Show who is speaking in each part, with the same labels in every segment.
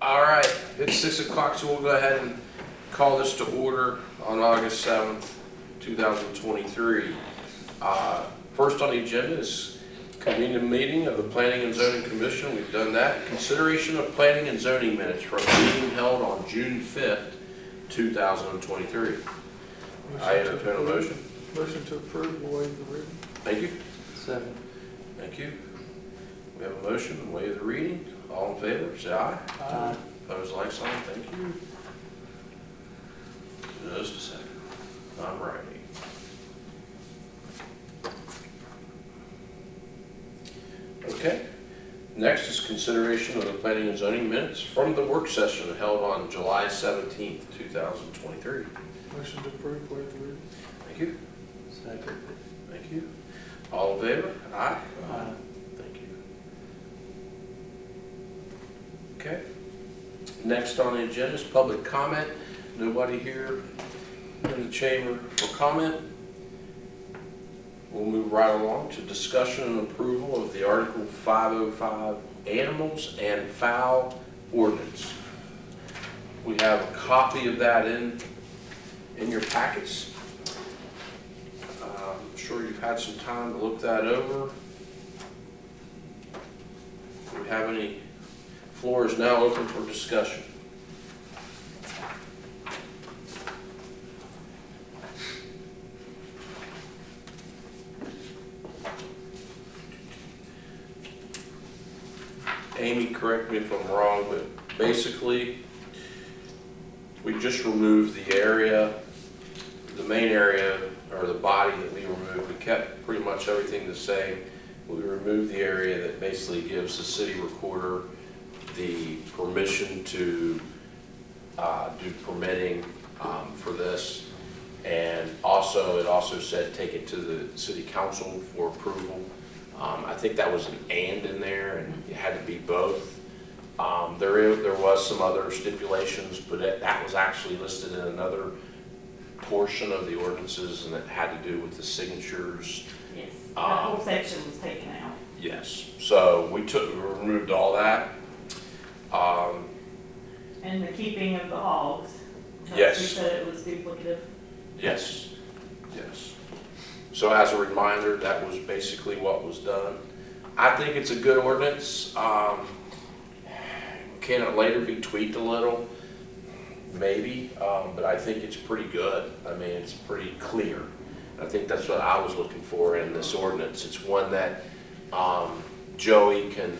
Speaker 1: All right, it's 6 o'clock, so we'll go ahead and call this to order on August 7th, 2023. First on the agenda is convene a meeting of the Planning and Zoning Commission. We've done that. Consideration of planning and zoning minutes from a meeting held on June 5th, 2023. I entertain a motion.
Speaker 2: Motion to approve, waive the reading.
Speaker 1: Thank you.
Speaker 2: Second.
Speaker 1: Thank you. We have a motion to waive the reading. All in favor, say aye.
Speaker 2: Aye.
Speaker 1: Opposed, like sign. Thank you. Just a second. I'm ready. Okay. Next is consideration of the planning and zoning minutes from the work session held on July 17th, 2023.
Speaker 2: Motion to approve, waive the reading.
Speaker 1: Thank you.
Speaker 2: Second.
Speaker 1: Thank you. All in favor? Aye.
Speaker 2: Aye.
Speaker 1: Thank you. Okay. Next on the agenda is public comment. Nobody here in the chamber for comment. We'll move right along to discussion and approval of the Article 505 Animals and Fowl Ordinance. We have a copy of that in your packets. I'm sure you've had some time to look that over. Do we have any? Floor is now open for discussion. Amy, correct me if I'm wrong, but basically, we just removed the area, the main area, or the body that we removed. We kept pretty much everything the same. We removed the area that basically gives the city recorder the permission to do permitting for this. And also, it also said take it to the city council for approval. I think that was an and in there, and it had to be both. There was some other stipulations, but that was actually listed in another portion of the ordinances, and it had to do with the signatures.
Speaker 3: Yes, that whole section was taken out.
Speaker 1: Yes, so we removed all that.
Speaker 3: And the keeping of the hogs.
Speaker 1: Yes.
Speaker 3: We said it was duplicative.
Speaker 1: Yes, yes. So as a reminder, that was basically what was done. I think it's a good ordinance. Can it later be tweaked a little? Maybe, but I think it's pretty good. I mean, it's pretty clear. I think that's what I was looking for in this ordinance. It's one that Joey can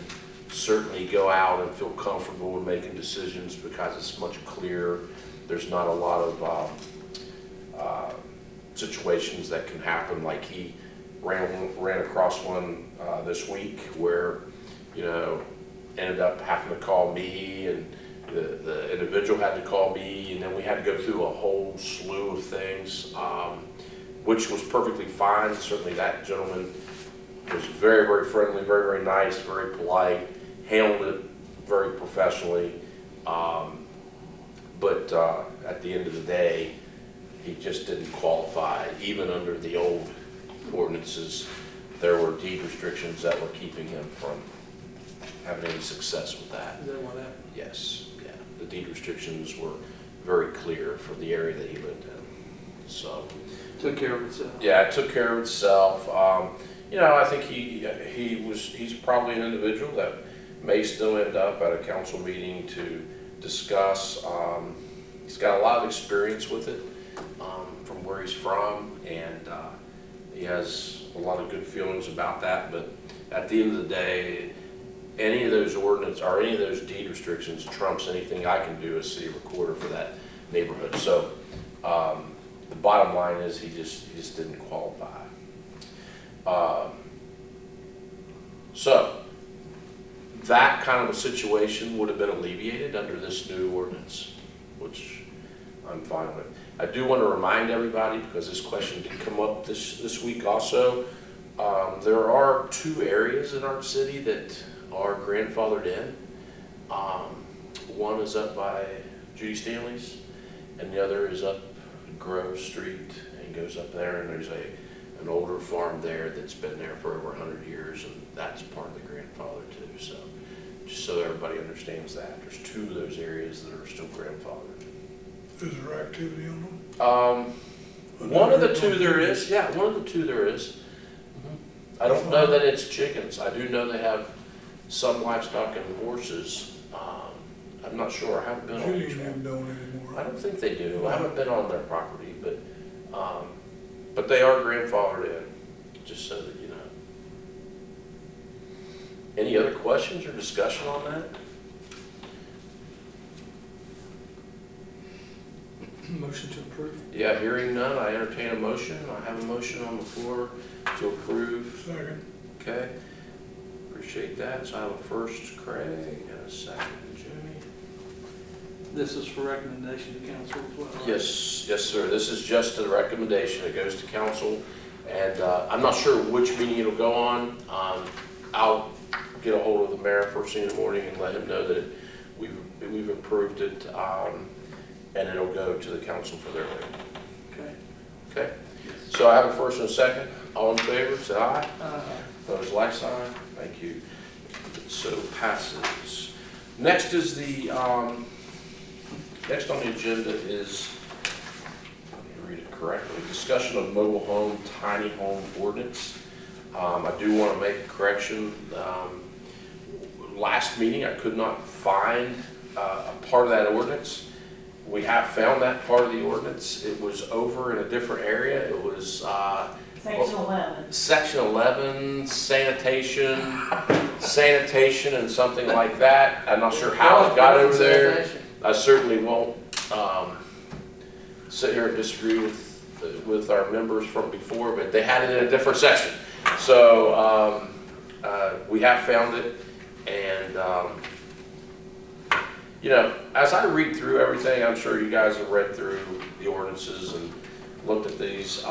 Speaker 1: certainly go out and feel comfortable with making decisions because it's much clearer. There's not a lot of situations that can happen, like he ran across one this week where, ended up having to call me, and the individual had to call me, and then we had to go through a whole slew of things, which was perfectly fine. Certainly that gentleman was very, very friendly, very, very nice, very polite, handled it very professionally. But at the end of the day, he just didn't qualify. Even under the old ordinances, there were deed restrictions that were keeping him from having any success with that.
Speaker 2: Is that what happened?
Speaker 1: Yes, yeah. The deed restrictions were very clear for the area that he lived in. So,
Speaker 2: Took care of itself.
Speaker 1: yeah, it took care of itself. I think he's probably an individual that may still end up at a council meeting to discuss. He's got a lot of experience with it from where he's from, and he has a lot of good feelings about that. But at the end of the day, any of those ordinance or any of those deed restrictions trumps anything I can do as city recorder for that neighborhood. So the bottom line is he just didn't qualify. So that kind of a situation would have been alleviated under this new ordinance, which I'm fine with. I do want to remind everybody, because this question did come up this week also, there are 2 areas in our city that are grandfathered in. One is up by Judy Stanley's, and the other is up Grove Street and goes up there, and there's an older farm there that's been there for over 100 years, and that's part of the grandfather too. So just so everybody understands that. There's 2 of those areas that are still grandfathered.
Speaker 4: Is there activity on them?
Speaker 1: One of the 2 there is, yeah, one of the 2 there is. I don't know that it's chickens. I do know they have some livestock and horses. I'm not sure, I haven't been on
Speaker 4: Judy
Speaker 1: each one.
Speaker 4: ain't doing anymore.
Speaker 1: I don't think they do. I haven't been on their property, but they are grandfathered in, just so that you know. Any other questions or discussion on that?
Speaker 2: Motion to approve.
Speaker 1: Yeah, hearing none, I entertain a motion. I have a motion on the floor to approve.
Speaker 4: Second.
Speaker 1: Okay, appreciate that. So I have a first, Craig, and a second, Jimmy.
Speaker 2: This is for recommendation to council as well. right?
Speaker 1: Yes, yes, sir. This is just a recommendation. It goes to council, and I'm not sure which meeting it'll go on. I'll get a hold of the mayor first thing in the morning and let him know that we've approved it, and it'll go to the council for their vote.
Speaker 2: Okay.
Speaker 1: Okay? So I have a first and a second. All in favor, say aye. Opposed, like sign. Thank you. So passes. Next is the, next on the agenda is, let me read it correctly, discussion of mobile home, tiny home ordinance. I do want to make a correction. Last meeting, I could not find a part of that ordinance. We have found that part of the ordinance. It was over in a different area. It was
Speaker 3: Section 11.
Speaker 1: Section 11, sanitation and something like that. I'm not sure how it got over there. I certainly won't sit here and disagree with our members from before, but they had it in a different section. So we have found it, and you know, as I read through everything, I'm sure you guys have read through the ordinances and looked at these.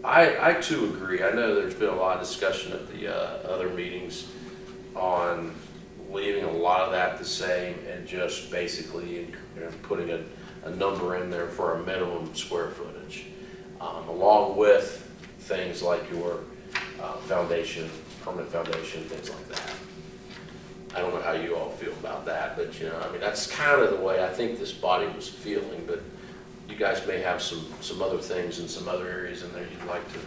Speaker 1: I too agree. I know there's been a lot of discussion at the other meetings on leaving a lot of that the same and just basically putting a number in there for a minimum square footage, along with things like your foundation, permanent foundation, things like that. I don't know how you all feel about that, but you know, I mean, that's kind of the way I think this body was feeling, but you guys may have some other things in some other areas in there you'd like to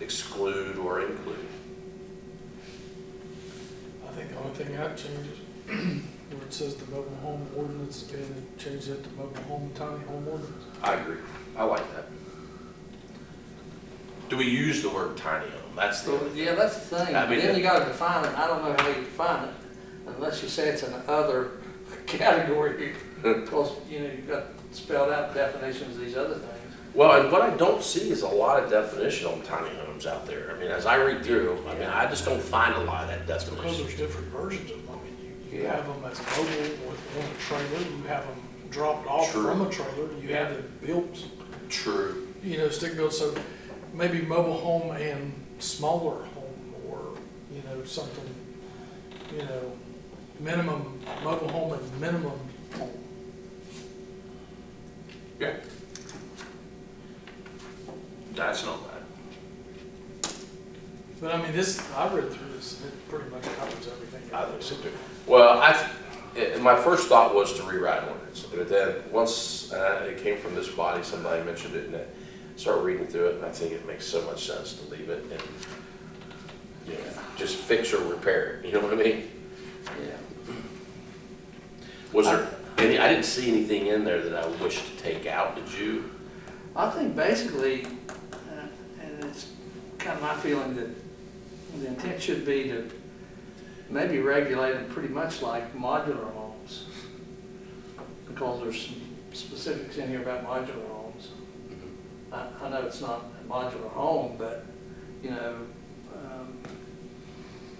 Speaker 1: exclude or include.
Speaker 5: I think the only thing I'd change is where it says the mobile home ordinance, and change that to mobile home, tiny home ordinance.
Speaker 1: I agree. I like that. Do we use the word tiny home? That's the,
Speaker 6: Yeah, that's the thing.
Speaker 1: I mean,
Speaker 6: Then you gotta define it. I don't know how you define it unless you say it's an other category. Because, you know, you've got spelled out definitions of these other things.
Speaker 1: well, and what I don't see is a lot of definition on tiny homes out there. I mean, as I read through, I mean, I just don't find a lot of that
Speaker 5: Because
Speaker 1: definition.
Speaker 5: there's different versions of them. I mean, you
Speaker 1: Yeah.
Speaker 5: have them as mobile on a trailer, you have them dropped off
Speaker 1: True.
Speaker 5: from a trailer, you have them built,
Speaker 1: True.
Speaker 5: you know, stick built, so maybe mobile home and smaller home, or, you know, something, you know, minimum, mobile home and minimum home.
Speaker 1: Yeah. That's not bad.
Speaker 5: But I mean, this, I read through this, and it pretty much covers everything.
Speaker 1: I think so too. Well, my first thought was to rewrite ordinance, but then once it came from this body, somebody mentioned it, and I started reading through it, and I think it makes so much sense to leave it and just fix or repair it. You know what I mean?
Speaker 6: Yeah.
Speaker 1: Was there any? I didn't see anything in there that I wish to take out. Did you?
Speaker 6: I think basically, and it's kind of my feeling that the intent should be to maybe regulate them pretty much like modular homes. Because there's some specifics in here about modular homes. I know it's not a modular home, but, you know,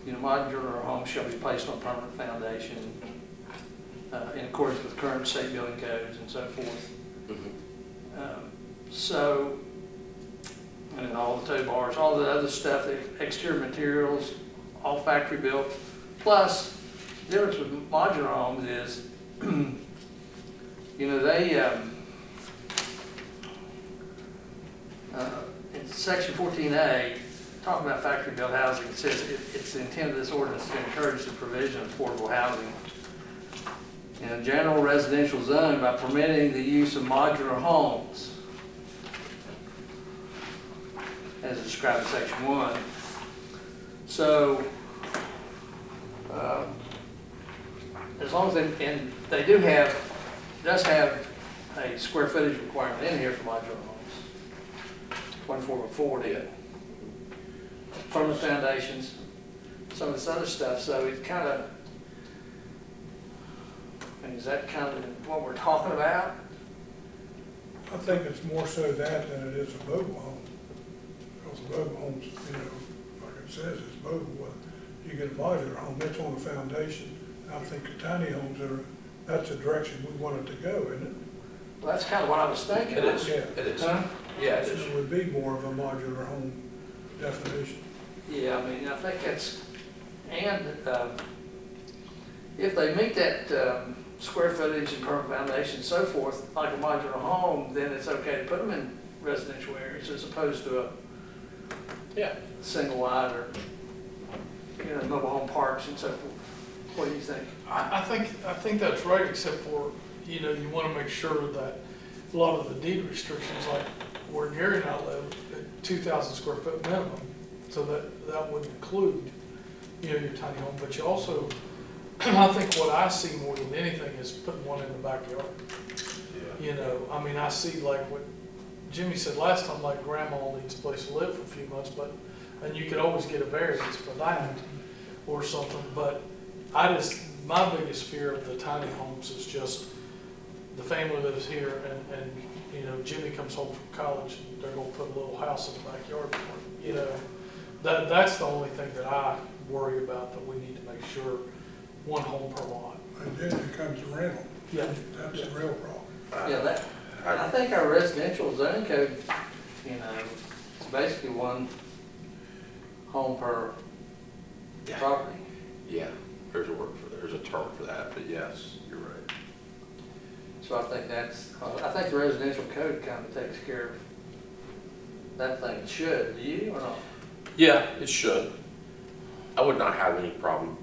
Speaker 6: modular homes shall be placed on permanent foundation in accordance with current state building codes and so forth. So, and all the tow bars, all the other stuff, the exterior materials, all factory built. Plus, the difference with modular homes is, you know, they, in section 14A, talking about factory-built housing, it says it's the intent of this ordinance to encourage the provision of affordable housing in a general residential zone by permitting the use of modular homes, as described in section 1. So, as long as and they does have a square footage requirement in here for modular homes. 24 by 40. Permanent foundations, some of this other stuff, so it kind of, I mean, is that kind of what we're talking about?
Speaker 4: I think it's more so that than it is a mobile home. Because the mobile homes, you know, like it says, it's mobile, well, you get a modular home, that's on the foundation. I think the tiny homes that's the direction we want it to go, isn't it?
Speaker 6: Well, that's kind of what I was thinking.
Speaker 1: It is,
Speaker 4: Yeah.
Speaker 1: it is.
Speaker 6: Huh?
Speaker 1: Yeah, it
Speaker 4: So
Speaker 1: is.
Speaker 4: it would be more of a modular home definition.
Speaker 6: Yeah, I mean, I think that's, and if they meet that square footage and permanent foundation and so forth, like a modular home, then it's okay to put them in residential areas as opposed to a
Speaker 1: Yeah.
Speaker 6: single wide or, you know, mobile home parks and so forth. What do you think?
Speaker 5: I think that's right, except for, you know, you want to make sure that a lot of the deed restrictions, like where Gary and I live, at 2,000 square foot minimum, so that would include, you know, your tiny home, but you also, I think what I see more than anything is putting one in the backyard. You know, I mean, I see like what Jimmy said last time, like grandma needs a place to live for a few months, and you could always get a variance for that or something, but my biggest fear of the tiny homes is just the family lives here and you know, Jimmy comes home from college and they're gonna put a little house in the backyard for him, you know. That's the only thing that I worry about, that we need to make sure one home per lot.
Speaker 4: And then it comes to rental.
Speaker 5: Yeah.
Speaker 4: That's the real problem.
Speaker 6: Yeah, I think our residential zone code, you know, it's basically one home per
Speaker 1: Yeah.
Speaker 6: property.
Speaker 1: Yeah, there's a term for that, but yes, you're right.
Speaker 6: So I think I think the residential code kind of takes care of that thing. It should, do you or not?
Speaker 1: Yeah, it should. I would not have any problem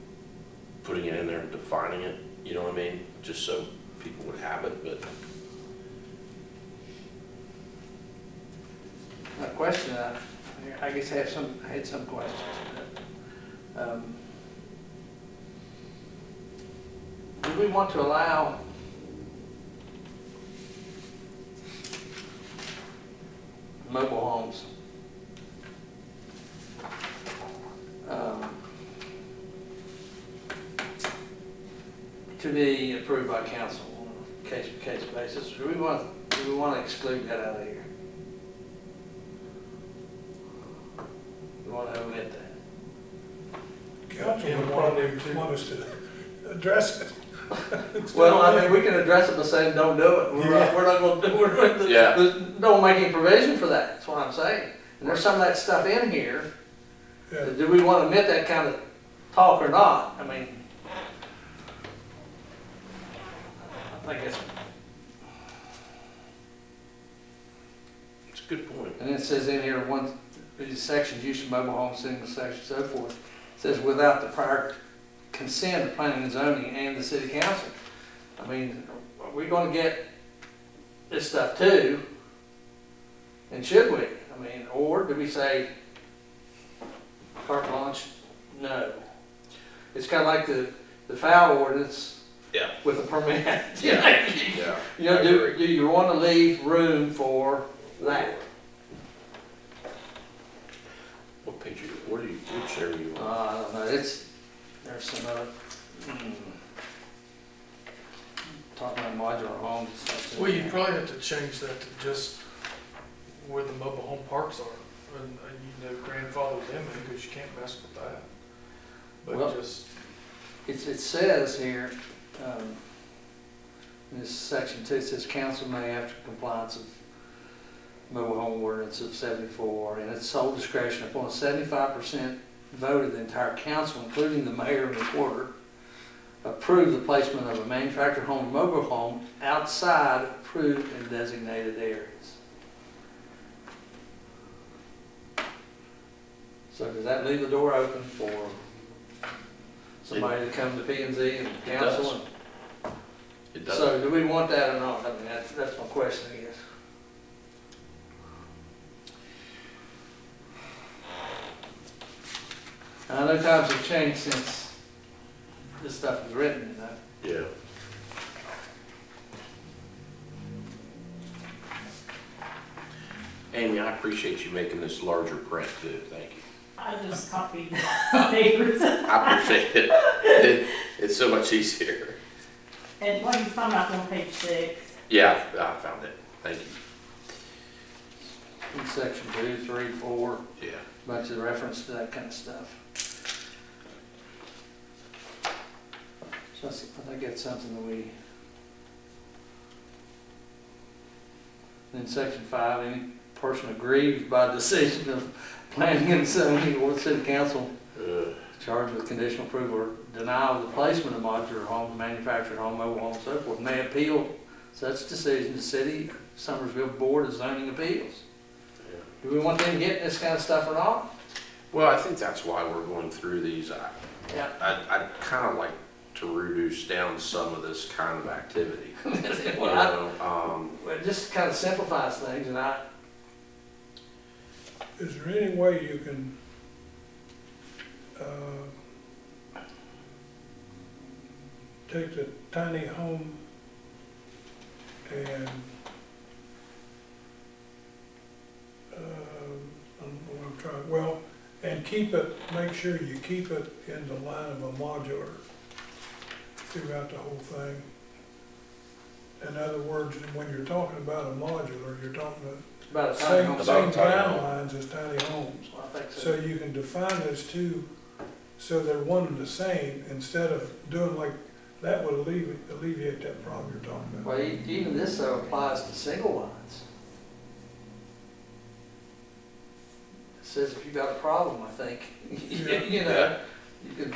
Speaker 1: putting it in there and defining it, you know what I mean? Just so people would have it, but
Speaker 6: A question, I guess I had some questions. Do we want to allow mobile homes to be approved by council on a case-by-case basis? Do we want to exclude that out of here? We want to omit that?
Speaker 4: Council
Speaker 5: Yeah,
Speaker 4: would
Speaker 5: one
Speaker 4: probably
Speaker 5: or two.
Speaker 4: want us to address it.
Speaker 6: Well, I mean, we can address it by saying, don't do it. We're not going to,
Speaker 1: Yeah.
Speaker 6: don't make any provision for that, that's what I'm saying. And there's some of that stuff in here.
Speaker 4: Yeah.
Speaker 6: Do we want to admit that kind of talk or not? I mean, I think
Speaker 1: it's a good point.
Speaker 6: and it says in here, these sections, use of mobile home, single section, so forth, it says without the prior consent of planning and zoning and the city council. I mean, are we going to get this stuff too? And should we? I mean, or do we say carte blanche? No. It's kind of like the foul ordinance
Speaker 1: Yeah.
Speaker 6: with a permit.
Speaker 1: Yeah.
Speaker 6: You know,
Speaker 1: I
Speaker 6: do
Speaker 1: agree.
Speaker 6: you want to leave room for that?
Speaker 1: What page which area you on?
Speaker 6: I don't know, there's some other, talking about modular homes and stuff.
Speaker 5: Well, you probably have to change that to just where the mobile home parks are, and you know, grandfather them in, because you can't mess with that.
Speaker 6: Well-
Speaker 5: But just,
Speaker 6: It says here, in this section 2, it says council may, after compliance of mobile home ordinance of 74, and its sole discretion upon a 75% vote of the entire council, including the mayor and recorder, approve the placement of a manufactured home or mobile home outside approved and designated areas. So does that leave the door open for somebody to come to P and Z and council?
Speaker 1: does. It does.
Speaker 6: So do we want that or not? I mean, that's my question, I guess. I know times have changed since this stuff was written, you know?
Speaker 1: Yeah. Amy, I appreciate you making this larger print too, thank you.
Speaker 3: I just copied papers.
Speaker 1: I appreciate it. It's so much easier.
Speaker 3: And what he's talking about on page 6,
Speaker 1: Yeah, I found it, thank you.
Speaker 6: In section 2, 3, 4,
Speaker 1: Yeah.
Speaker 6: bunch of reference to that kind of stuff. So I think that's something that we. In section 5, any person aggrieved by decision of planning and zoning or city council charged with conditional approval or denial of the placement of modular homes, manufactured home, mobile home, and so forth, may appeal such decision to City of Summersville Board of Zoning Appeals.
Speaker 1: Yeah.
Speaker 6: Do we want them getting this kind of stuff or not?
Speaker 1: Well, I think that's why we're going through these.
Speaker 6: Yeah.
Speaker 1: I'd kind of like to reduce down some of this kind of activity.
Speaker 6: Well, it just kind of simplifies things, and
Speaker 4: Is there any way you can, take the tiny home and, I don't know what I'm trying, well, and keep it, make sure you keep it in the line of a modular throughout the whole thing? In other words, when you're talking about a modular, you're talking
Speaker 6: about a
Speaker 4: about
Speaker 6: tiny home.
Speaker 4: same
Speaker 1: About tiny home.
Speaker 4: guidelines as tiny homes.
Speaker 6: Well, I think
Speaker 4: So you can define those two so they're one and the same, instead of doing like, that would alleviate that problem you're talking about.
Speaker 6: Well, even this though applies to single lines. It says if you got a problem, I think, you know, you can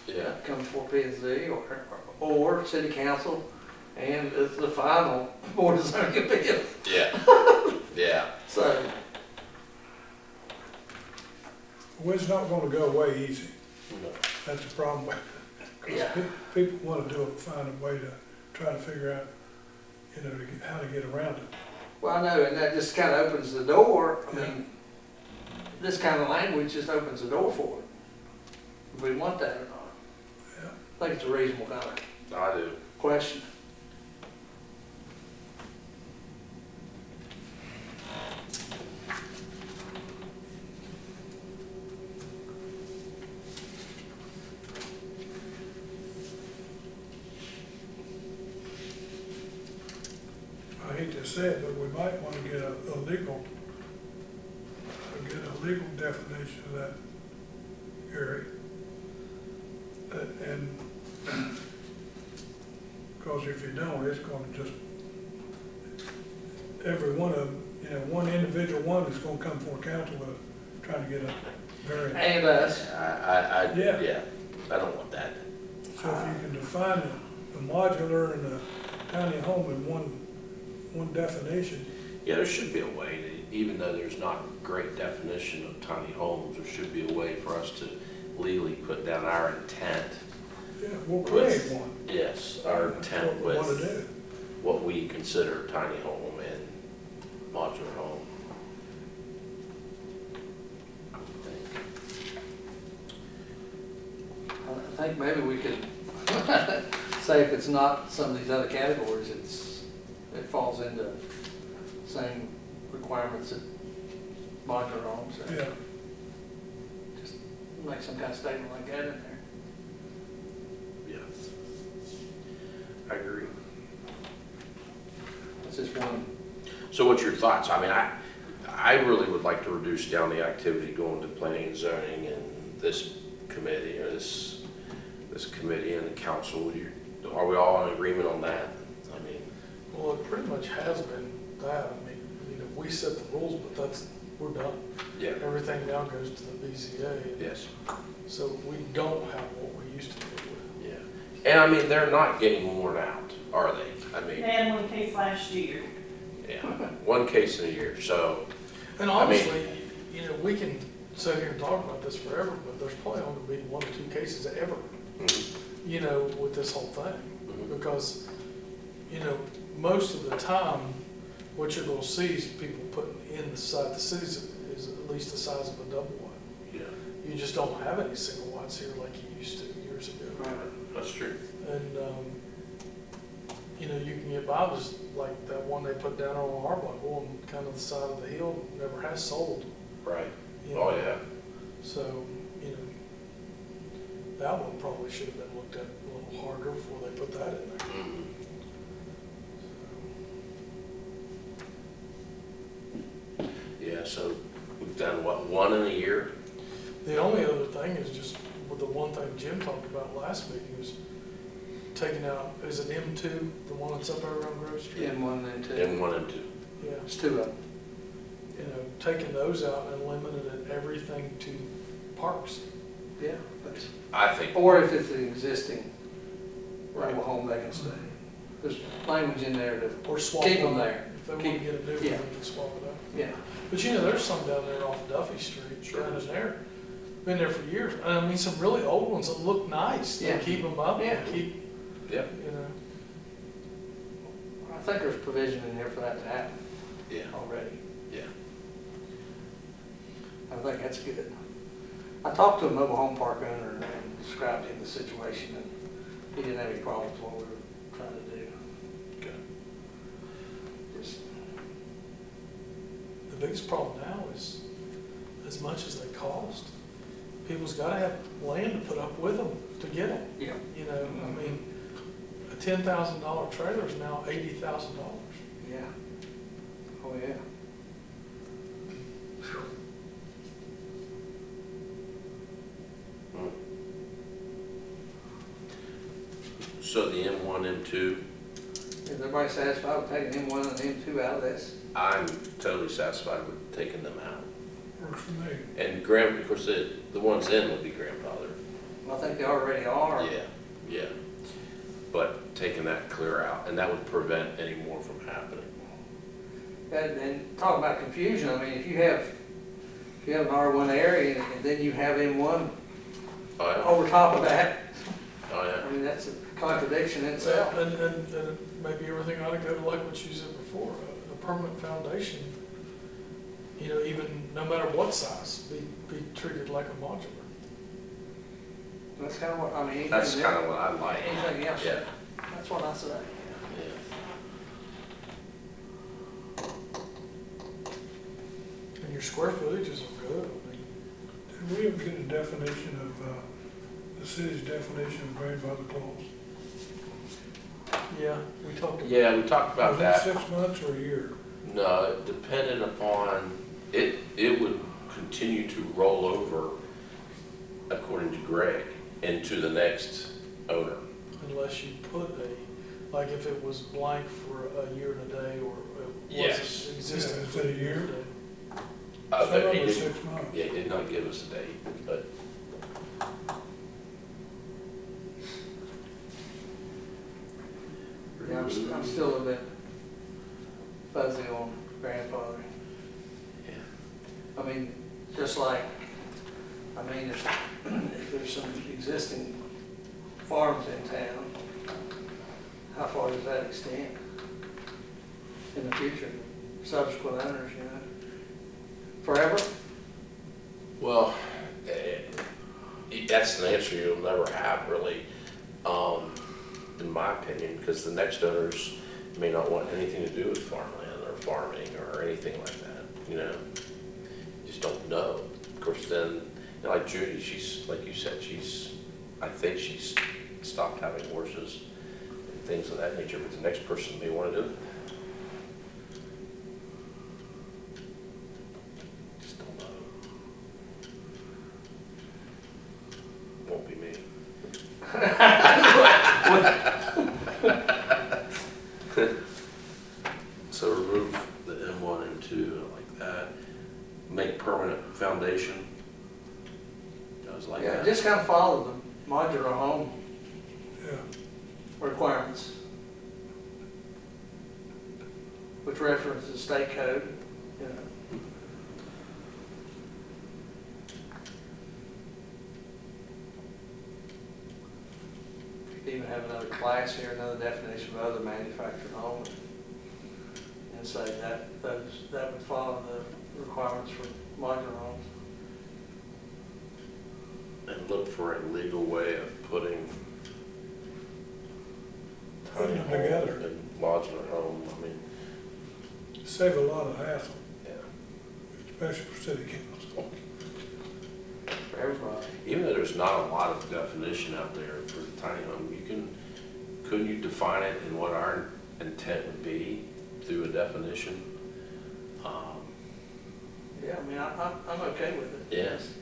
Speaker 1: Yeah.
Speaker 6: come before P and Z or city council, and it's the final board of zoning appeals.
Speaker 1: Yeah. Yeah.
Speaker 6: So,
Speaker 4: Well, it's not gonna go away easy,
Speaker 1: No.
Speaker 4: that's the problem with it. 'Cause
Speaker 6: Yeah.
Speaker 4: People wanna do it, find a way to try to figure out, how to get around it.
Speaker 6: well, I know, and that just kind of opens the door. I mean, this kind of language just opens the door for it. Do we want that or not?
Speaker 4: Yeah.
Speaker 6: I think it's a reasonable kind of
Speaker 1: I do.
Speaker 6: question.
Speaker 4: I hate to say it, but we might wanna get a legal definition of that area. And, because if you don't, it's gonna just, every one of them, one individual one is gonna come before council with, trying to get a variance.
Speaker 6: And us.
Speaker 4: Yeah.
Speaker 1: Yeah, I don't want that.
Speaker 4: So if you can define the modular and the tiny home in one definition,
Speaker 1: Yeah, there should be a way, to, even though there's not great definition of tiny homes, there should be a way for us to legally put down our intent.
Speaker 4: yeah, we'll create one.
Speaker 1: Yes, our
Speaker 4: That's
Speaker 1: intent
Speaker 4: what we wanna
Speaker 1: with
Speaker 4: do.
Speaker 1: what we consider tiny home and modular home.
Speaker 6: I think maybe we could say if it's not some of these other categories, it falls into same requirements that modular homes. So
Speaker 4: Yeah,
Speaker 6: just make some kind of statement like that in there.
Speaker 1: Yeah. I agree.
Speaker 6: It's just one.
Speaker 1: So what's your thoughts? I mean, I really would like to reduce down the activity going to planning and zoning and this committee or this committee and the council. Are we all in agreement on that? I mean,
Speaker 5: Well, it pretty much has been that. I mean, we set the rules, but we're done.
Speaker 1: yeah,
Speaker 5: Everything now goes to the BZA.
Speaker 1: yes,
Speaker 5: So we don't have what we used to do with.
Speaker 1: yeah. And I mean, they're not getting worn out, are they? I
Speaker 3: they
Speaker 1: mean,
Speaker 3: had one case last year.
Speaker 1: yeah, one case in a year, so,
Speaker 5: And
Speaker 1: I mean-
Speaker 5: honestly, we can sit here and talk about this forever, but there's probably only gonna be 1 or 2 cases ever,
Speaker 1: Mhm.
Speaker 5: you know, with this whole thing.
Speaker 1: Mhm.
Speaker 5: Because, you know, most of the time, what you're gonna see is people putting in the cities is at least the size of a double wide.
Speaker 1: Yeah,
Speaker 5: You just don't have any single wides here like you used to years ago.
Speaker 1: that's true.
Speaker 5: And, you know, you can get by with like that one they put down on our block, on kind of the side of the hill, never has sold.
Speaker 1: Right.
Speaker 5: you know.
Speaker 1: Oh, yeah.
Speaker 5: So, you know, that one probably should have been looked at a little harder before they put that in there.
Speaker 1: Mhm. Yeah, so we've done what, 1 in a year?
Speaker 5: The only other thing is just, with the one thing Jim talked about last meeting was taking out, is it M2, the one that's up over on Grove Street?
Speaker 6: M1 and M2.
Speaker 1: In 1 and 2.
Speaker 5: Yeah,
Speaker 6: There's 2 of them.
Speaker 5: you know, taking those out and limiting everything to parks.
Speaker 6: Yeah. That's-
Speaker 1: I think,
Speaker 6: Or if it's an existing
Speaker 1: right.
Speaker 6: mobile home, they can stay. There's language in there to,
Speaker 5: Or swap
Speaker 6: Keep 'em
Speaker 5: them
Speaker 6: there.
Speaker 5: If they want to
Speaker 6: Keep-
Speaker 5: get a new one,
Speaker 6: yeah.
Speaker 5: they can swap it out.
Speaker 6: yeah.
Speaker 5: But you know, there's some down there off Duffy Street,
Speaker 1: Sure.
Speaker 5: down in there, been there for years. And I mean, some really old ones that look nice. They
Speaker 6: Yeah.
Speaker 5: keep them up
Speaker 6: Yeah.
Speaker 5: and keep,
Speaker 1: Yep.
Speaker 5: you know.
Speaker 6: I think there's provision in there for that to happen
Speaker 1: Yeah,
Speaker 6: already.
Speaker 1: yeah.
Speaker 6: I think that's good. I talked to a mobile home park owner and described him the situation, and he didn't have any problems with what we were trying to do.
Speaker 1: Good.
Speaker 6: Just,
Speaker 5: The biggest problem now is, as much as they cost, people's gotta have land to put up with them to get them.
Speaker 6: yeah.
Speaker 5: You know, I mean, a $10,000 trailer is now $80,000.
Speaker 6: Yeah. Oh, yeah.
Speaker 1: Hmm. So the M1, M2,
Speaker 6: Is everybody satisfied with taking M1 and M2 out of this?
Speaker 1: I'm totally satisfied with taking them out.
Speaker 4: Works for me.
Speaker 1: And of course, the ones in will be grandfathered.
Speaker 6: I think they already are.
Speaker 1: Yeah, yeah. But taking that clear out, and that would prevent any more from happening.
Speaker 6: And talk about confusion, I mean, if you have an R1 area and then you have M1
Speaker 1: Oh, yeah.
Speaker 6: over top of that,
Speaker 1: Oh,
Speaker 6: I
Speaker 1: yeah.
Speaker 6: mean, that's a contradiction in itself.
Speaker 5: And maybe everything ought to go to like what you said before, a permanent foundation, you know, even no matter what size, be treated like a modular.
Speaker 6: That's kind of what, I mean,
Speaker 1: That's
Speaker 6: anything,
Speaker 1: kind of what I like.
Speaker 6: anything else,
Speaker 1: Yeah,
Speaker 6: that's what I say.
Speaker 1: yeah.
Speaker 5: And your square footages are good, I mean,
Speaker 4: Did we ever get a definition of, the city's definition of grandfather clause?
Speaker 5: yeah, we talked about.
Speaker 1: Yeah, we talked about
Speaker 4: Was
Speaker 1: that.
Speaker 4: it 6 months or a year?
Speaker 1: No, it depended upon, it would continue to roll over, according to Greg, into the next owner.
Speaker 5: Unless you put a, like if it was blank for a year and a day, or it
Speaker 1: Yes.
Speaker 5: wasn't existing.
Speaker 4: Yeah, is
Speaker 5: for
Speaker 4: it a
Speaker 5: and
Speaker 4: year?
Speaker 5: day.
Speaker 1: But
Speaker 4: Some
Speaker 1: he
Speaker 4: of it's
Speaker 1: didn't,
Speaker 4: 6 months.
Speaker 1: yeah, he did not give us a date, but
Speaker 6: Yeah, I'm still a bit fuzzy on grandfather.
Speaker 1: yeah.
Speaker 6: I mean, just like, I mean, if there's some existing farms in town, how far does that extend in the future? Subsequent owners, you know? Forever?
Speaker 1: Well, that's an answer you'll never have really, in my opinion, because the next owners may not want anything to do with farmland or farming or anything like that, you know? Just don't know. Of course, then, you know, like Judy, she's, like you said, I think she's stopped having horses and things of that nature, but the next person may want to do it. Just don't know. Won't be me. So remove the M1 and M2 like that. Make permanent foundation. I was like
Speaker 6: Yeah,
Speaker 1: that.
Speaker 6: just kind of follow the modular home
Speaker 4: Yeah.
Speaker 6: requirements, which references state code, you know. class here, another definition of other manufactured home, and say that would follow the requirements for modular homes.
Speaker 1: And look for a legal way of putting tiny
Speaker 4: Putting them
Speaker 1: home
Speaker 4: together.
Speaker 1: and modular home, I mean,
Speaker 4: Save a lot of hassle,
Speaker 1: yeah.
Speaker 4: especially for city council.
Speaker 6: For everybody.
Speaker 1: Even though there's not a lot of definition out there for the tiny home, couldn't you define it in what our intent would be through a definition?
Speaker 6: Yeah, I mean, I'm okay with it.
Speaker 1: Yes.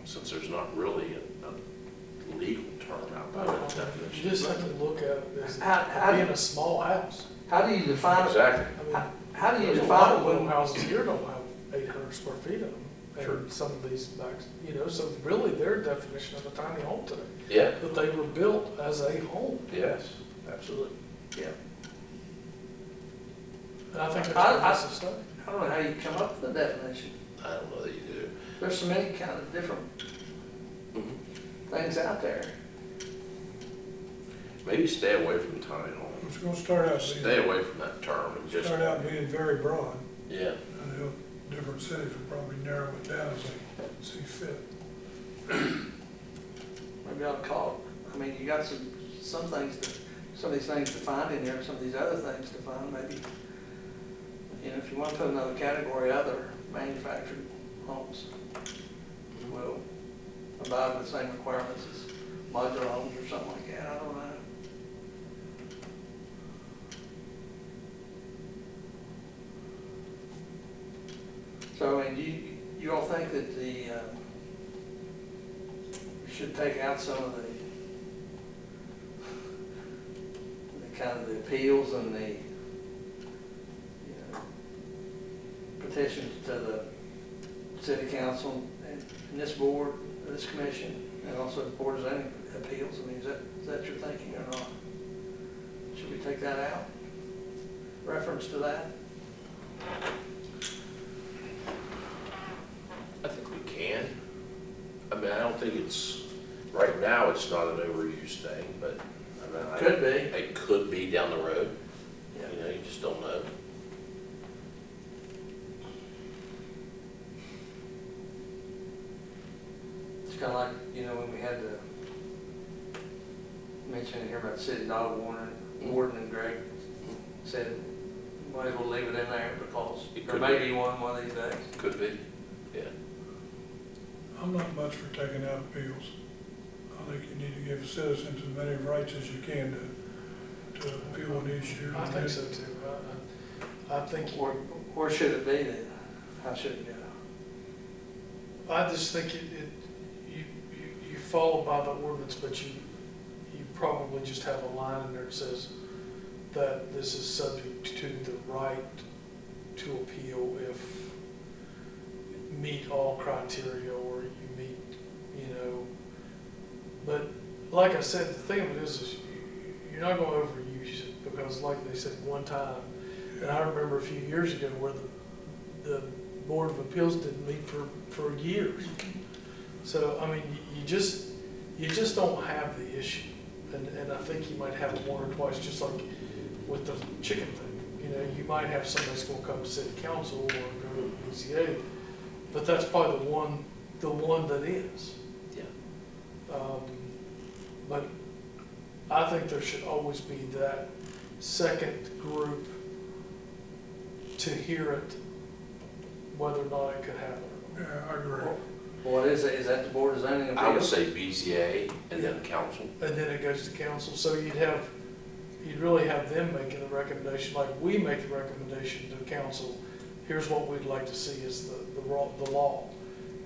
Speaker 1: Since there's not really a legal term out there, a
Speaker 5: You
Speaker 1: definition.
Speaker 5: just have to look at it as
Speaker 6: How
Speaker 5: being a small house.
Speaker 6: do you define,
Speaker 1: Exactly.
Speaker 5: I mean,
Speaker 6: how do you
Speaker 5: there's a
Speaker 6: define
Speaker 5: lot
Speaker 6: it
Speaker 5: of little
Speaker 6: when,
Speaker 5: houses here don't have 800 square feet of them.
Speaker 1: Sure.
Speaker 5: And some of these backs, you know, so really their definition of a tiny home today,
Speaker 1: Yeah,
Speaker 5: but they were built as a home.
Speaker 1: yes, absolutely.
Speaker 6: yeah,
Speaker 5: And I think that's
Speaker 6: I-
Speaker 5: what
Speaker 6: I-
Speaker 5: this is study.
Speaker 6: I don't know how you come up with a definition.
Speaker 1: I don't know that you do.
Speaker 6: There's so many kind of different things out there.
Speaker 1: Maybe stay away from tiny home.
Speaker 4: It's gonna start out
Speaker 1: Stay
Speaker 4: being,
Speaker 1: away from that term and just,
Speaker 4: start out being very broad,
Speaker 1: yeah.
Speaker 4: and different cities will probably narrow it down as they see fit.
Speaker 6: Maybe I'll call it, I mean, you got some things, some of these things defined in there, some of these other things defined, maybe. You know, if you want to put another category, other manufactured homes will abide with the same requirements as modular homes or something like that, I don't know. So, I mean, you all think that we should take out some of the kind of the appeals and the, you know, petitions to the city council and this board, this commission, and also the board of zoning appeals? I mean, is that your thinking or not? Should we take that out? Reference to that?
Speaker 1: I think we can. I mean, I don't think right now it's not an overused thing, but I mean,
Speaker 6: Could be.
Speaker 1: it could be down the road.
Speaker 6: Yeah.
Speaker 1: You know, you just don't know.
Speaker 6: It's kind of like, you know, when we had to mention here about the city dog warden, and Greg said, might as well leave it in there because
Speaker 1: It
Speaker 6: there
Speaker 1: could
Speaker 6: may
Speaker 1: be.
Speaker 6: be one of these days.
Speaker 1: Could be, yeah.
Speaker 4: I'm not much for taking out appeals. I think you need to give citizens as many rights as you can to appeal an issue.
Speaker 5: I think so too. I think,
Speaker 6: Where should it be then? How should it go?
Speaker 5: I just think you follow by the ordinance, but you probably just have a line in there that says that this is subject to the right to appeal if meet all criteria or you meet, you know. But like I said, the thing of it is you're not going to overuse it because like they said one time, and I remember a few years ago where the Board of Appeals didn't meet for years. So, I mean, you just don't have the issue. And I think you might have it one or twice, just like with the chicken thing. You know, you might have somebody that's gonna come to city council or go to the BCA, but that's probably the one that is.
Speaker 1: Yeah.
Speaker 5: But I think there should always be that second group to hear it, whether or not it could happen.
Speaker 4: Yeah, I agree.
Speaker 6: What is it? Is that the board of zoning appeals?
Speaker 1: I would say BZA and then council.
Speaker 5: And then it goes to council, so you'd really have them making the recommendation, like we make the recommendation to council, here's what we'd like to see is the law,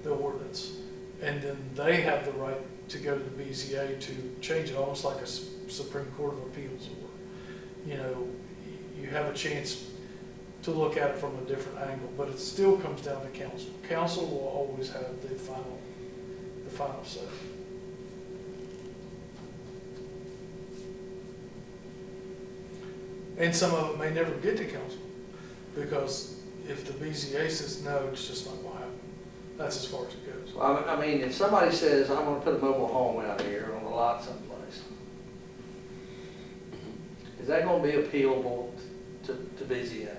Speaker 5: the ordinance. And then they have the right to go to the BZA to change it, almost like a Supreme Court of Appeals. Or, you know, you have a chance to look at it from a different angle, but it still comes down to council. Council will always have the final say. And some of it may never get to council, because if the BZA says no, it's just not gonna happen. That's as far as it goes.
Speaker 6: Well, I mean, if somebody says, I'm gonna put a mobile home out here on a lot someplace, is that gonna be appealable to BZA?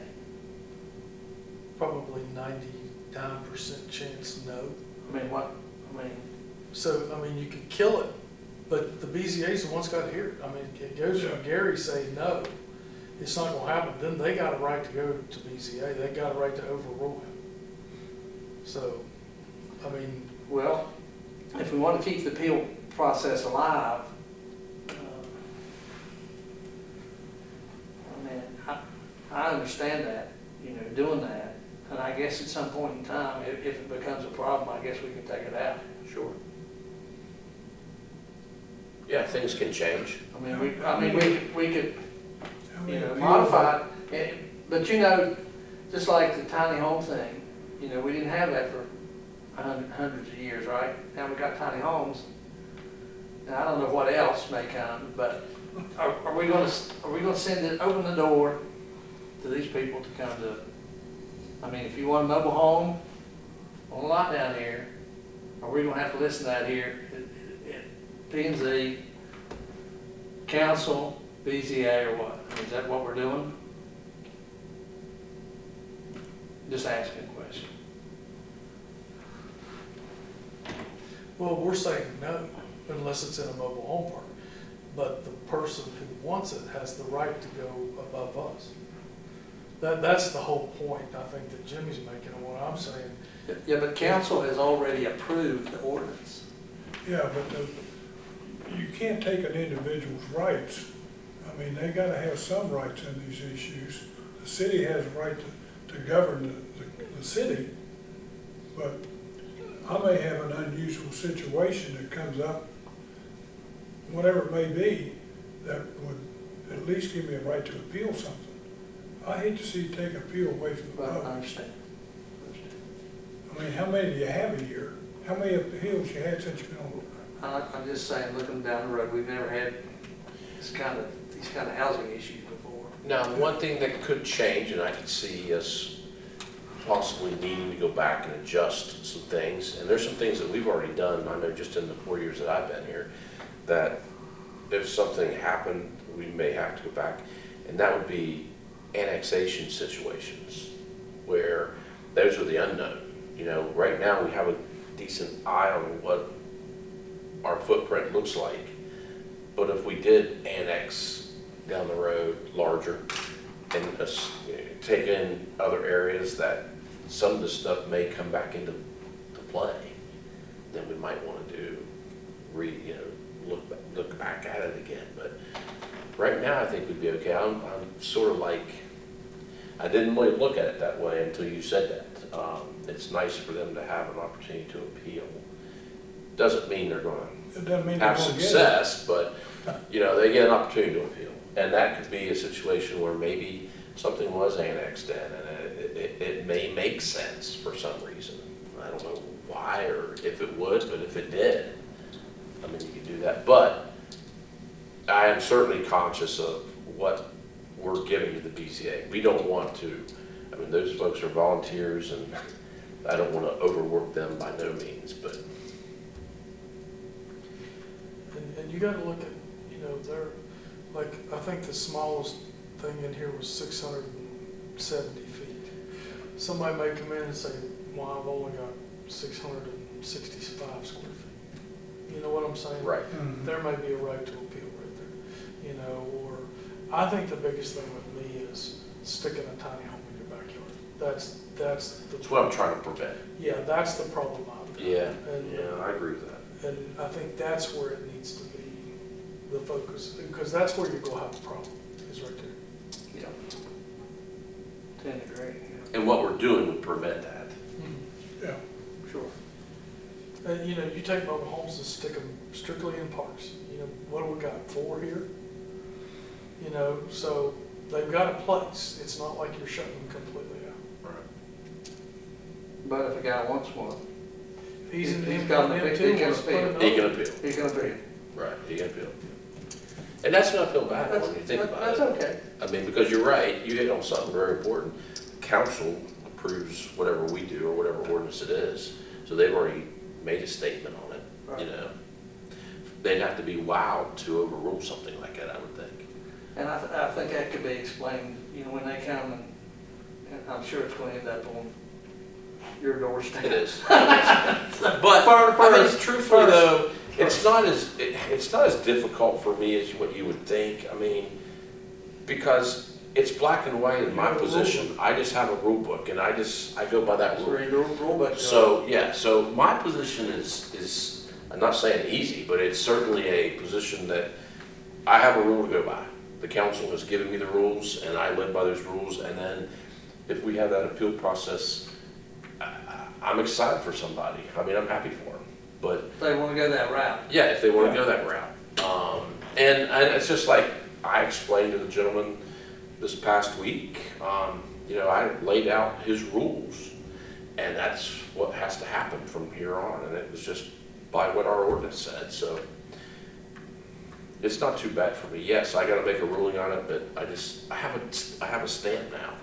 Speaker 5: Probably 99% chance no.
Speaker 6: I mean,
Speaker 5: So, I mean, you could kill it, but the BZA's the one's got to hear it. I mean, it goes from Gary saying no, it's not gonna happen, then they got a right to go to BZA, they got a right to overrule him. So, I mean,
Speaker 6: well, if we want to keep the appeal process alive, I mean, I understand that, doing that. And I guess at some point in time, if it becomes a problem, I guess we can take it out.
Speaker 1: Sure. Yeah, things can change.
Speaker 6: I mean, we could,
Speaker 4: How many appeals-
Speaker 6: modify it. But just like the tiny home thing, we didn't have that for hundreds of years, right? Now we got tiny homes. And I don't know what else may come, but are we gonna open the door to these people to come to? I mean, if you want a mobile home on a lot down here, are we gonna have to listen to that here at P&Z, council, BZA, or what? I mean, is that what we're doing? Just asking a question.
Speaker 5: well, we're saying no, unless it's in a mobile home park. But the person who wants it has the right to go above us. That's the whole point, I think, that Jimmy's making, and what I'm saying.
Speaker 6: Yeah, but council has already approved the ordinance.
Speaker 4: Yeah, but you can't take an individual's rights. I mean, they gotta have some rights in these issues. The city has a right to govern the city, but I may have an unusual situation that comes up, whatever it may be, that would at least give me a right to appeal something. I hate to see you take appeal away from the
Speaker 6: But I
Speaker 4: public.
Speaker 6: understand.
Speaker 4: I mean, how many do you have a year? How many appeals you had since you've been on?
Speaker 6: I'm just saying, looking down the road, we've never had these kind of housing issues before.
Speaker 1: Now, one thing that could change, and I could see us possibly needing to go back and adjust some things, and there's some things that we've already done, I know just in the 4 years that I've been here, that if something happened, we may have to go back, and that would be annexation situations, where those are the unknown. Right now, we have a decent eye on what our footprint looks like, but if we did annex down the road larger and take in other areas that some of the stuff may come back into play, then we might want to look back at it again. But right now, I think we'd be okay. I'm sort of like, I didn't really look at it that way until you said that. It's nice for them to have an opportunity to appeal. Doesn't mean they're going
Speaker 4: It doesn't mean
Speaker 1: to
Speaker 4: they're
Speaker 1: have
Speaker 4: gonna get it.
Speaker 1: success, but, they get an opportunity to appeal. And that could be a situation where maybe something was annexed in, and it may make sense for some reason. I don't know why or if it would, but if it did, I mean, you could do that. But I am certainly conscious of what we're giving to the BZA. We don't want to, those folks are volunteers, and I don't want to overwork them by no means, but.
Speaker 5: And you gotta look at, they're, like, I think the smallest thing in here was 670 feet. Somebody may come in and say, well, I've only got 665 square feet. You know what I'm saying?
Speaker 1: Right.
Speaker 4: Mhm.
Speaker 5: There may be a right to appeal right there, or, I think the biggest thing with me is sticking a tiny home in your backyard. That's
Speaker 1: what I'm trying to prevent.
Speaker 5: Yeah, that's the problem I've got.
Speaker 1: Yeah,
Speaker 5: And-
Speaker 1: I agree with that.
Speaker 5: And I think that's where it needs to be, the focus, because that's where you're gonna have a problem, is right there.
Speaker 6: Yeah. Tend to agree, yeah.
Speaker 1: And what we're doing would prevent that.
Speaker 4: Yeah,
Speaker 6: Sure.
Speaker 5: And, you take mobile homes and stick them strictly in parks, what do we got, 4 here? So they've got a place, it's not like you're shutting them completely out.
Speaker 1: Right.
Speaker 6: But if a guy wants one,
Speaker 5: He's
Speaker 6: got the
Speaker 5: them
Speaker 6: big-
Speaker 5: too,
Speaker 6: he can
Speaker 5: let's put
Speaker 6: appeal.
Speaker 5: it
Speaker 1: He
Speaker 5: up.
Speaker 1: can appeal.
Speaker 6: he's gonna be.
Speaker 1: Right, he can appeal. And that's not feel bad when you think about
Speaker 6: That's
Speaker 1: it.
Speaker 6: okay.
Speaker 1: Because you're right, you hit on something very important. Council approves whatever we do or whatever ordinance it is. So So they've already made a statement on it, you
Speaker 6: Right.
Speaker 1: know. They'd have to be wowed to overrule something like that, I would think.
Speaker 6: And I think that could be explained, you know, when they come and I'm sure it's gonna end up on your doorstep.
Speaker 1: It is. But, I mean, truthfully though, it's not as difficult for me as what you would think. I mean, because it's black and white in my
Speaker 5: You have a rule
Speaker 1: position. I just have a rule book and I go by that
Speaker 6: That's
Speaker 1: rule.
Speaker 6: where your rule book goes.
Speaker 1: So, yeah, so my position is, I'm not saying easy, but it's certainly a position that I have a rule to go by. The council has given me the rules and I live by those rules. And then if we have that appeal process, I'm excited for somebody. I mean, I'm happy for them. But
Speaker 6: If they wanna go that route.
Speaker 1: yeah, if they want to go that route. And it's just like I explained to the gentleman this past week, you know, I laid out his rules and that's what has to happen from here on. And it was just by what our ordinance said, so it's not too bad for me. Yes, I gotta make a ruling on it, but I have a stamp now.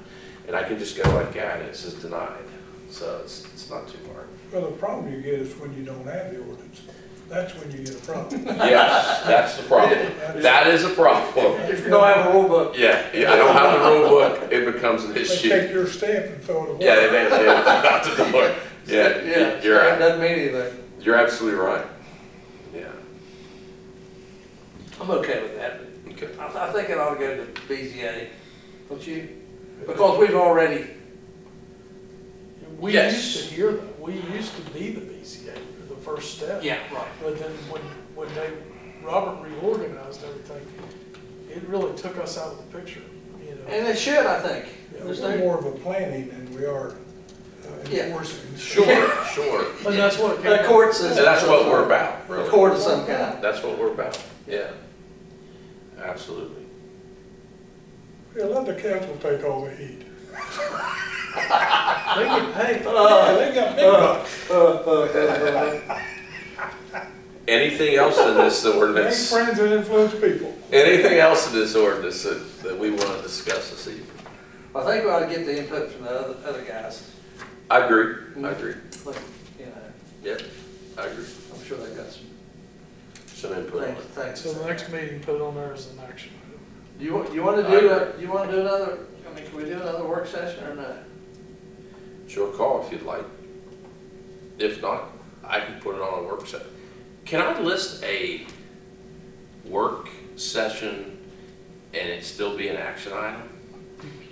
Speaker 1: And I can just go like that and it says denied. So it's not too hard.
Speaker 4: Well, the problem you get is when you don't have the ordinance. That's when you get a problem.
Speaker 1: Yes, that's the problem. That is a problem.
Speaker 6: If you don't have a rule book.
Speaker 1: Yeah, I don't have the rule book, it becomes an
Speaker 4: They
Speaker 1: issue.
Speaker 4: take your stamp and throw it away.
Speaker 1: Yeah, they out the door. Yeah,
Speaker 6: Yeah,
Speaker 1: you're
Speaker 6: it
Speaker 1: right.
Speaker 6: doesn't mean anything.
Speaker 1: You're absolutely right. Yeah,
Speaker 6: I'm okay with that.
Speaker 1: okay.
Speaker 6: I think it ought to go to BZA, don't you? Because we've already,
Speaker 5: We
Speaker 1: Yes.
Speaker 5: used to hear that, we used to be the BCA, the first step.
Speaker 6: yeah, right.
Speaker 5: But then when Robert reorganized everything, it really took us out of the picture, you know.
Speaker 6: And it should, I think.
Speaker 5: Yeah.
Speaker 6: There's
Speaker 4: We're
Speaker 6: no-
Speaker 4: more of a planning than we are
Speaker 6: Yeah.
Speaker 4: enforcing.
Speaker 1: Sure.
Speaker 5: And that's what it came
Speaker 6: The
Speaker 5: down
Speaker 6: court
Speaker 5: to.
Speaker 6: says.
Speaker 1: And that's what we're about,
Speaker 6: A
Speaker 1: really.
Speaker 6: court of some kind.
Speaker 1: That's what we're about, yeah. Absolutely.
Speaker 4: Yeah, let the council take all the heat.
Speaker 5: They get paid.
Speaker 4: Yeah, they got big bucks.
Speaker 1: Anything else in this
Speaker 4: They ain't
Speaker 1: ordinance?
Speaker 4: friends that influence people.
Speaker 1: Anything else in this ordinance that we want to discuss this evening?
Speaker 6: I think we ought to get the input from the other guys.
Speaker 1: I agree,
Speaker 6: Like, you know,
Speaker 1: Yep, I agree.
Speaker 6: I'm sure they got some
Speaker 1: Some input on it.
Speaker 6: things.
Speaker 5: So the next meeting, put it on there as an action item.
Speaker 6: You want to do another, I mean, can we do another work session or not?
Speaker 1: Sure, call if you'd like. If not, I can put it on a work session. Can I list a work session and it still be an action item?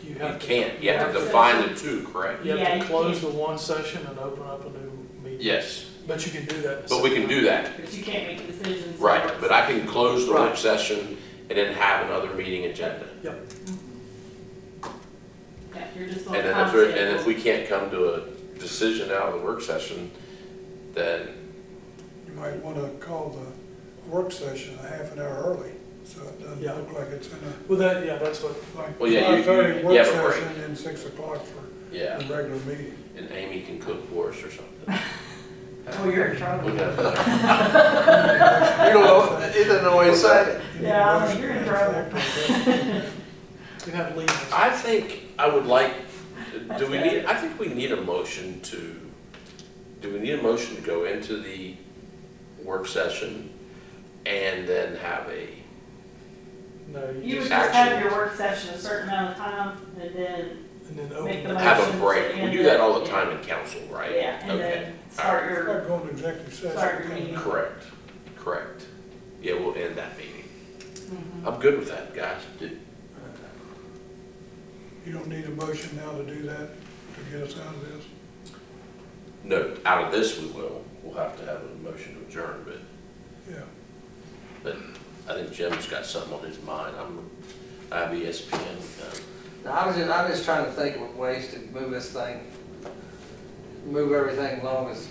Speaker 5: You
Speaker 1: You
Speaker 5: have to.
Speaker 1: can't, you have to define the two, correct?
Speaker 5: You
Speaker 3: Yeah,
Speaker 5: have
Speaker 3: you
Speaker 5: to close
Speaker 3: can.
Speaker 5: the one session and open up a new meeting.
Speaker 1: Yes,
Speaker 5: But you can do that. in a
Speaker 1: but we can do that,
Speaker 3: But you can't make decisions.
Speaker 1: right, but I can close the work
Speaker 6: Right.
Speaker 1: session and then have another meeting agenda.
Speaker 3: Yeah, you're just on
Speaker 1: And then if we can't come to a decision out of the work session, then,
Speaker 4: You might want to call the work session a half an hour early, so it doesn't
Speaker 5: Yeah.
Speaker 4: look like it's in a,
Speaker 5: Well, that, yeah, that's what,
Speaker 4: like
Speaker 1: Well, yeah, you
Speaker 4: 5:30 work
Speaker 1: have a break.
Speaker 4: session and 6 o'clock for
Speaker 1: yeah,
Speaker 4: the regular meeting.
Speaker 1: and Amy can cook for us or something.
Speaker 3: Oh, you're in trouble.
Speaker 1: We got-
Speaker 6: You don't know, he doesn't know what he's saying.
Speaker 3: Yeah, you're in trouble.
Speaker 5: you have leave.
Speaker 1: I think I would like,
Speaker 3: That's
Speaker 1: do we
Speaker 3: good.
Speaker 1: need, I think we need a motion to, do we need a motion to go into the work session and then have a,
Speaker 5: No,
Speaker 3: You
Speaker 5: you
Speaker 3: would
Speaker 5: just,
Speaker 3: just
Speaker 1: action.
Speaker 3: have your work session a certain amount of time and then,
Speaker 5: and then
Speaker 3: make
Speaker 5: open
Speaker 3: the
Speaker 5: it.
Speaker 1: have a
Speaker 3: Motion
Speaker 1: break?
Speaker 3: to
Speaker 1: We
Speaker 3: end
Speaker 1: do that
Speaker 3: it,
Speaker 1: all the
Speaker 3: yeah.
Speaker 1: time in council, right?
Speaker 3: yeah, and
Speaker 1: Okay.
Speaker 3: then start
Speaker 4: It's
Speaker 3: your,
Speaker 4: like going to executive session.
Speaker 3: Start your meeting.
Speaker 1: Correct, correct. Yeah, we'll end that meeting.
Speaker 3: Mhm.
Speaker 1: I'm good with that, guys.
Speaker 4: You don't need a motion now to do that, to get us out of this?
Speaker 1: No, out of this we will. We'll have to have a motion to adjourn,
Speaker 4: Yeah.
Speaker 1: but I think Jim's got something on his mind. I have ESPN.
Speaker 6: No, I'm just trying to think of ways to move this thing, move everything along as,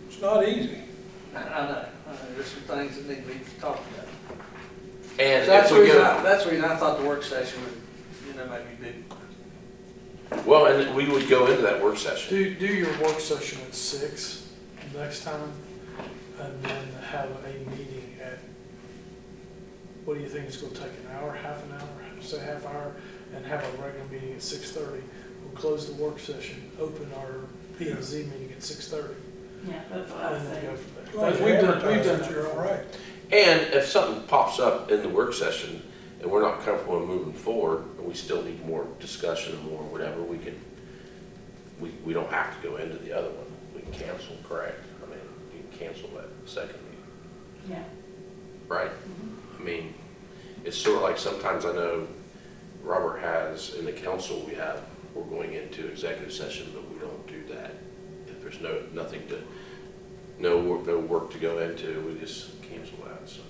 Speaker 4: It's not easy.
Speaker 6: I know, there's some things that need to be talked about.
Speaker 1: And
Speaker 6: So that's
Speaker 1: if
Speaker 6: the
Speaker 1: we
Speaker 6: reason,
Speaker 1: go,
Speaker 6: that's the reason I thought the work session would, you know, maybe be.
Speaker 1: well, and we would go into that work session.
Speaker 5: Do your work session at 6 next time, and then have a meeting at, what do you think it's gonna take, an hour, half an hour, say half hour, and have a regular meeting at 6:30. We'll close the work session, open our P and Z meeting at 6:30.
Speaker 3: Yeah, that's what I was
Speaker 5: And then go
Speaker 3: saying.
Speaker 5: from
Speaker 4: As
Speaker 5: there.
Speaker 4: long as you
Speaker 5: We've
Speaker 4: advertise
Speaker 5: done
Speaker 4: it,
Speaker 5: that
Speaker 4: you're all
Speaker 5: before.
Speaker 4: right.
Speaker 1: And if something pops up in the work session and we're not comfortable in moving forward, and we still need more discussion and more whatever, we can, we don't have to go into the other one. We can cancel, correct? I mean, you can cancel that second meeting,
Speaker 3: Yeah.
Speaker 1: right? I mean, it's sort of like sometimes I know Robert has, in the council, we're going into executive session, but we don't do that. If there's nothing to, no work to go into, we just cancel that, so.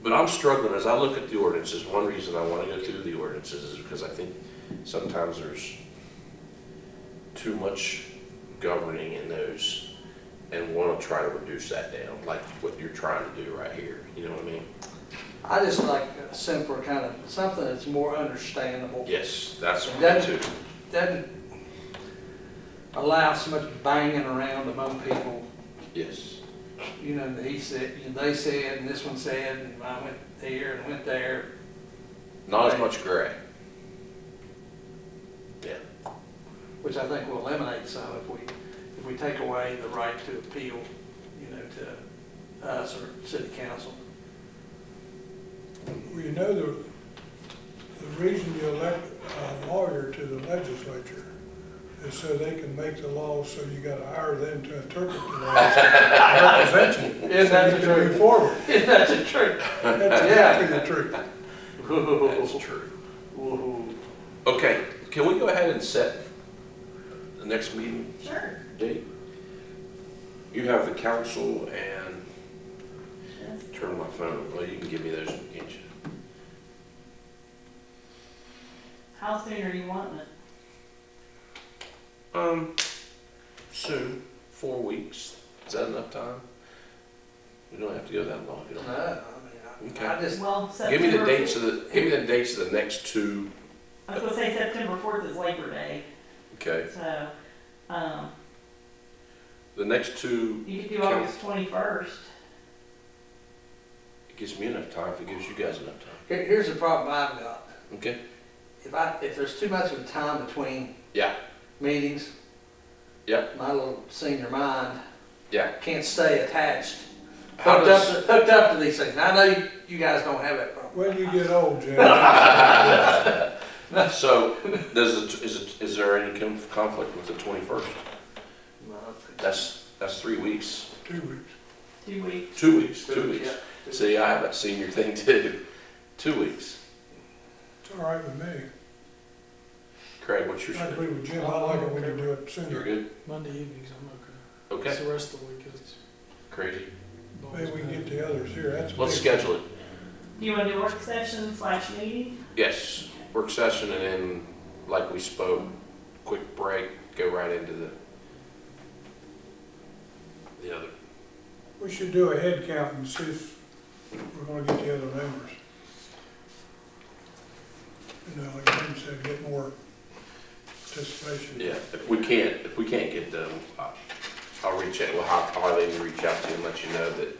Speaker 1: But I'm struggling, as I look at the ordinances, one reason I want to go through the ordinances is because I think sometimes there's too much governing in those and want to try to reduce that down, like what you're trying to do right here, you know what I mean?
Speaker 6: I just like a simpler kind of, something that's more understandable.
Speaker 1: Yes, that's
Speaker 6: And
Speaker 1: me
Speaker 6: doesn't-
Speaker 1: too.
Speaker 6: Doesn't allow so much banging around among people.
Speaker 1: Yes.
Speaker 6: You know, that he said, you know, they said, and this one said, and I went there and went there.
Speaker 1: Not as much gray. Yeah.
Speaker 6: Which I think will eliminate some if we take away the right to appeal, you know, to us or city council.
Speaker 4: Well, you know, the reason you elect a lawyer to the legislature is so they can make the laws, so you gotta hire them to interpret the laws. Represent you.
Speaker 6: Isn't that
Speaker 4: So
Speaker 6: the
Speaker 4: you can move
Speaker 6: truth?
Speaker 4: forward.
Speaker 6: That's the truth.
Speaker 4: That's
Speaker 6: Yeah.
Speaker 4: exactly the truth.
Speaker 1: That's true.
Speaker 6: Woo-hoo.
Speaker 1: Okay, can we go ahead and set the next meeting
Speaker 3: Sure.
Speaker 1: date? You have the council and
Speaker 3: Yes.
Speaker 1: turn my phone, well, you can give me those, can't you?
Speaker 3: How soon are you wanting it?
Speaker 1: Soon, 4 weeks. Is that enough time? We don't have to go that long. if you
Speaker 6: No,
Speaker 1: don't-
Speaker 6: I mean,
Speaker 1: Okay.
Speaker 6: I just,
Speaker 3: Well,
Speaker 1: Give me the
Speaker 3: September.
Speaker 1: dates of the next two,
Speaker 3: I was gonna say September 4th is Labor Day,
Speaker 1: okay?
Speaker 3: so,
Speaker 1: The next two,
Speaker 3: you could do August 21st.
Speaker 1: it gives me enough time if it gives you guys enough time.
Speaker 6: here's the problem I've got.
Speaker 1: Okay?
Speaker 6: If there's too much of a time between
Speaker 1: Yeah,
Speaker 6: meetings.
Speaker 1: Yeah.
Speaker 6: My little senior mind
Speaker 1: yeah.
Speaker 6: can't stay attached,
Speaker 1: How does,
Speaker 6: hooked up to these things. Now, I know you guys don't have that problem.
Speaker 4: When you get old, Jim.
Speaker 1: so, is there any conflict with the 21st? That's 3 weeks.
Speaker 4: 2 weeks.
Speaker 3: 2 weeks.
Speaker 1: 2 weeks, 2 weeks.
Speaker 6: Yeah.
Speaker 1: See, I have that senior thing too. 2 weeks.
Speaker 4: It's all right with me.
Speaker 1: Craig, what's your
Speaker 4: I agree
Speaker 1: schedule?
Speaker 4: with Jim. I like it when you do it
Speaker 1: You're
Speaker 4: sooner.
Speaker 1: good?
Speaker 5: Monday evenings, I'm okay. It's
Speaker 1: Okay.
Speaker 5: the rest of the week, it's.
Speaker 1: Crazy.
Speaker 4: Maybe we can get the others here. That's a
Speaker 1: Let's
Speaker 4: big-
Speaker 1: schedule it.
Speaker 3: Do you wanna do work session / meeting?
Speaker 1: Yes, work session and then, like we spoke, quick break, go right into the other.
Speaker 4: We should do a head count and see if we're gonna get the other members. You know, like Jim said, get more participation.
Speaker 1: Yeah, if we can't get them, I'll reach out, I'll have Amy reach out to you and let you know that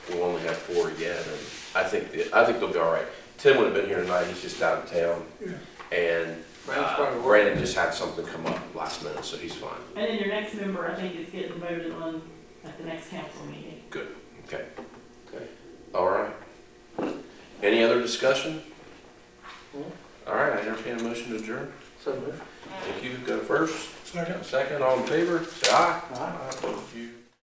Speaker 1: we'll only have 4 again, and I think they'll be all right. Tim would have been here tonight, he's just out of town,
Speaker 4: Yeah.
Speaker 1: and
Speaker 6: Brandon's probably working.
Speaker 1: Brandon just had something come up last minute, so he's fine.
Speaker 3: And then your next member, I think, is getting voted on at the next council meeting.
Speaker 1: Good, okay. All right. Any other discussion? All right, I entertain a motion to adjourn.
Speaker 6: So moved.
Speaker 1: Thank you, go first.
Speaker 4: Second?
Speaker 1: Second, all in favor, say aye.
Speaker 6: All right.
Speaker 1: Thank you.